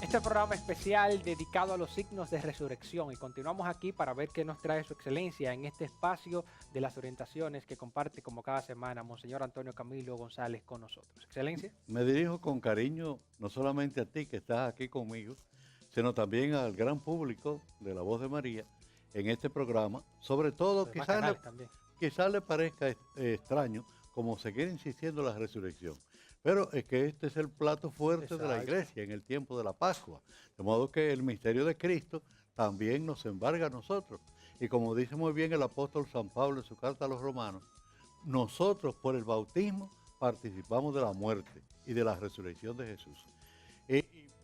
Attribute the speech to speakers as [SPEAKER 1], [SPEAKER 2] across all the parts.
[SPEAKER 1] Este programa especial dedicado a los signos de resurrección y continuamos aquí para ver qué nos trae su excelencia en este espacio de las orientaciones que comparte como cada semana Monseñor Antonio Camilo González con nosotros. Excelencia.
[SPEAKER 2] Me dirijo con cariño no solamente a ti que estás aquí conmigo, sino también al gran público de La Voz de María en este programa. Sobre todo,
[SPEAKER 1] Los demás canales también.
[SPEAKER 2] quizás le parezca extraño como seguir insistiendo en la resurrección. Pero es que este es el plato fuerte de la
[SPEAKER 1] Exacto.
[SPEAKER 2] iglesia en el tiempo de la Pascua. De modo que el misterio de Cristo también nos embarga a nosotros. Y como dice muy bien el apóstol San Pablo en su carta a los romanos, nosotros por el bautismo participamos de la muerte y de la resurrección de Jesús. Y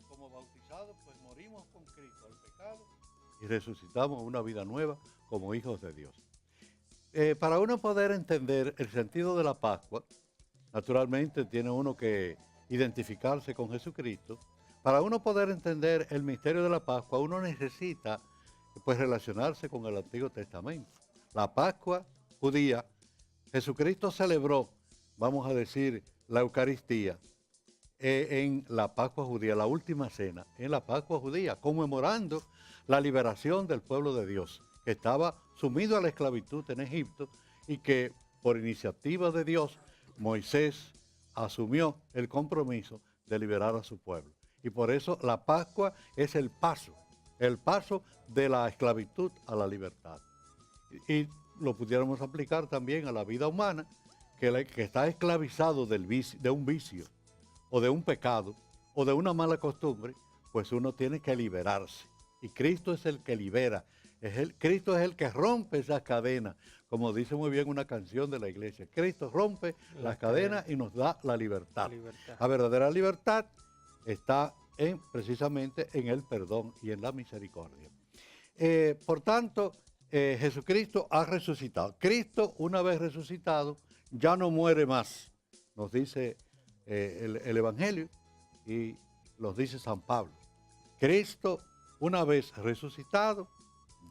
[SPEAKER 2] como bautizados, pues morimos con Cristo al pecado y resucitamos una vida nueva como hijos de Dios. Para uno poder entender el sentido de la Pascua, naturalmente tiene uno que identificarse con Jesucristo. Para uno poder entender el misterio de la Pascua, uno necesita pues relacionarse con el Antiguo Testamento. La Pascua judía, Jesucristo celebró, vamos a decir, la Eucaristía en la Pascua judía, la última cena, en la Pascua judía, conmemorando la liberación del pueblo de Dios, que estaba sumido a la esclavitud en Egipto y que por iniciativa de Dios, Moisés asumió el compromiso de liberar a su pueblo. Y por eso la Pascua es el paso de la esclavitud a la libertad. Y lo pudiéramos aplicar también a la vida humana, que está esclavizado de un vicio, o de un pecado, o de una mala costumbre, pues uno tiene que liberarse. Y Cristo es el que libera, Cristo es el que rompe esas cadenas, como dice muy bien una canción de la iglesia. Cristo rompe las cadenas y nos da la libertad. La verdadera libertad está precisamente en el perdón y en la misericordia. Por tanto, Jesucristo ha resucitado. Cristo, una vez resucitado, ya no muere más, nos dice el Evangelio y nos dice San Pablo. Cristo, una vez resucitado,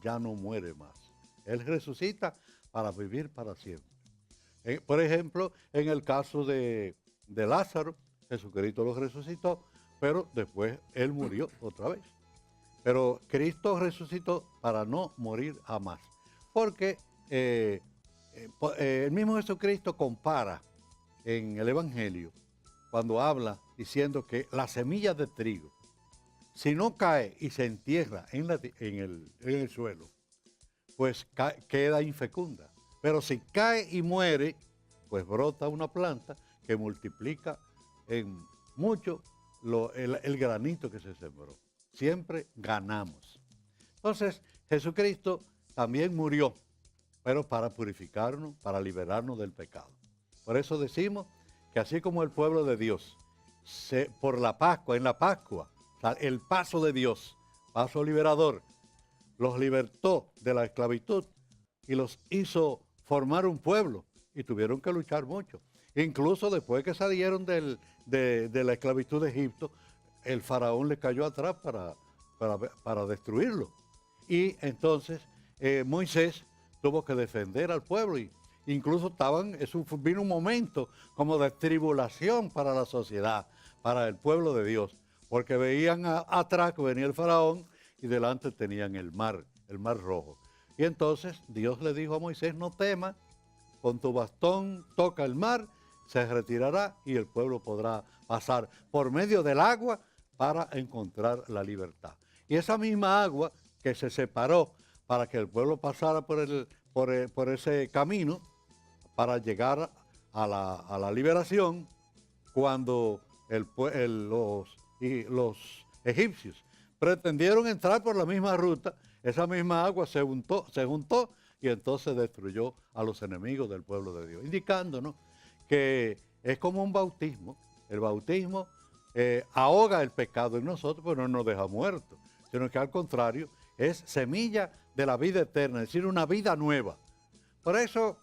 [SPEAKER 2] ya no muere más. Él resucita para vivir para siempre. Por ejemplo, en el caso de Lázaro, Jesucristo lo resucitó, pero después él murió otra vez. Pero Cristo resucitó para no morir jamás. Porque el mismo Jesucristo compara en el Evangelio, cuando habla diciendo que la semilla de trigo, si no cae y se entierra en el suelo, pues queda infecunda. Pero si cae y muere, pues brota una planta que multiplica en mucho el granito que se sembró. Siempre ganamos. Entonces, Jesucristo también murió, pero para purificarnos, para liberarnos del pecado. Por eso decimos que así como el pueblo de Dios, por la Pascua, en la Pascua, el paso de Dios, paso liberador, los libertó de la esclavitud y los hizo formar un pueblo y tuvieron que luchar mucho. Incluso después que salieron de la esclavitud de Egipto, el faraón le cayó atrás para destruirlo. Y entonces Moisés tuvo que defender al pueblo y incluso vino un momento como de tribulación para la sociedad, para el pueblo de Dios, porque veían atrás que venía el faraón y delante tenían el mar Rojo. Y entonces Dios le dijo a Moisés, no temas, con tu bastón toca el mar, se retirará y el pueblo podrá pasar por medio del agua para encontrar la libertad. Y esa misma agua que se separó para que el pueblo pasara por ese camino para llegar a la liberación, cuando los egipcios pretendieron entrar por la misma ruta, esa misma agua se juntó y entonces destruyó a los enemigos del pueblo de Dios, indicándonos que es como un bautismo. El bautismo ahoga el pecado en nosotros, pero no nos deja muertos, sino que al contrario es semilla de la vida eterna, es decir, una vida nueva. Por eso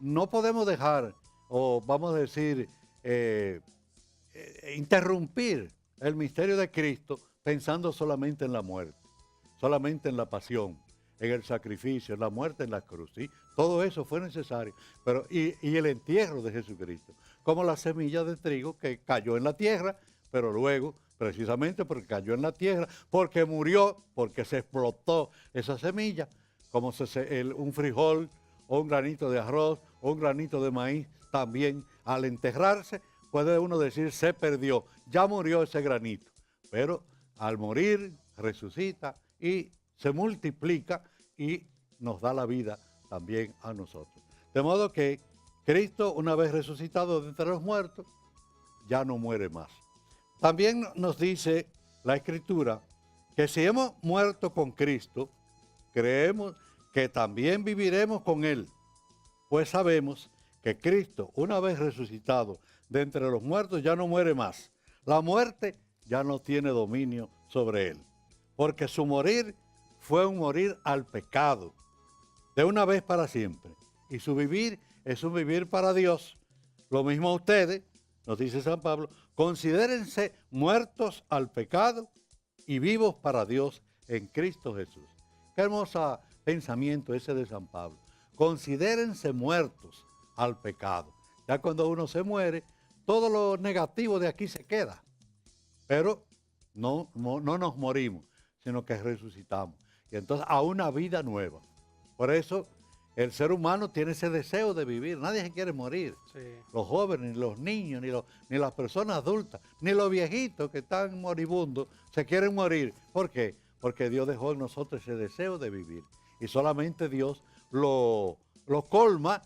[SPEAKER 2] no podemos dejar, o vamos a decir, interrumpir el misterio de Cristo pensando solamente en la muerte, solamente en la pasión, en el sacrificio, en la muerte, en la cruz. ¿Sí? Todo eso fue necesario. Y el entierro de Jesucristo, como la semilla de trigo que cayó en la tierra, pero luego precisamente porque cayó en la tierra, porque murió, porque se explotó esa semilla, como un frijol o un granito de arroz o un granito de maíz, también al enterrarse puede uno decir se perdió, ya murió ese granito, pero al morir resucita y se multiplica y nos da la vida también a nosotros. De modo que Cristo, una vez resucitado de entre los muertos, ya no muere más. También nos dice la Escritura que si hemos muerto con Cristo, creemos que también viviremos con Él, pues sabemos que Cristo, una vez resucitado de entre los muertos, ya no muere más. La muerte ya no tiene dominio sobre Él, porque su morir fue un morir al pecado, de una vez para siempre, y su vivir es un vivir para Dios. Lo mismo ustedes, nos dice San Pablo, considérense muertos al pecado y vivos para Dios en Cristo Jesús. Qué hermoso pensamiento ese de San Pablo. Considérense muertos al pecado. Ya cuando uno se muere, todo lo negativo de aquí se queda. Pero no nos morimos, sino que resucitamos. Y entonces a una vida nueva. Por eso el ser humano tiene ese deseo de vivir. Nadie se quiere morir.
[SPEAKER 1] Sí.
[SPEAKER 2] Los jóvenes, ni los niños, ni las personas adultas, ni los viejitos que están moribundos se quieren morir. ¿Por qué? Porque Dios dejó en nosotros ese deseo de vivir. Y solamente Dios lo colma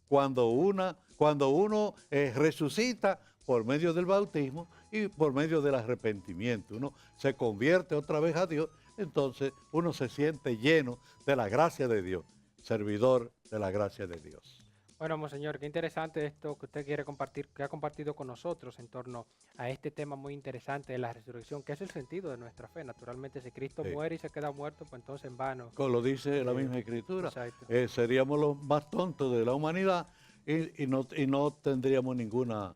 [SPEAKER 2] cuando uno resucita por medio del bautismo y por medio del arrepentimiento. Uno se convierte otra vez a Dios, entonces uno se siente lleno de la gracia de Dios, servidor de la gracia de Dios.
[SPEAKER 1] Bueno, monseñor, qué interesante esto que usted quiere compartir, que ha compartido con nosotros en torno a este tema muy interesante de la resurrección, que es el sentido de nuestra fe. Naturalmente, si Cristo muere y se queda muerto, pues entonces en vano.
[SPEAKER 2] Como lo dice la misma Escritura,
[SPEAKER 1] seríamos
[SPEAKER 2] los más tontos de la humanidad y no tendríamos ninguna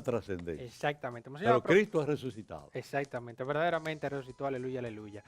[SPEAKER 2] trascendencia.
[SPEAKER 1] Exactamente.
[SPEAKER 2] Pero Cristo ha resucitado.
[SPEAKER 1] Exactamente, verdaderamente resucitó, aleluya, aleluya.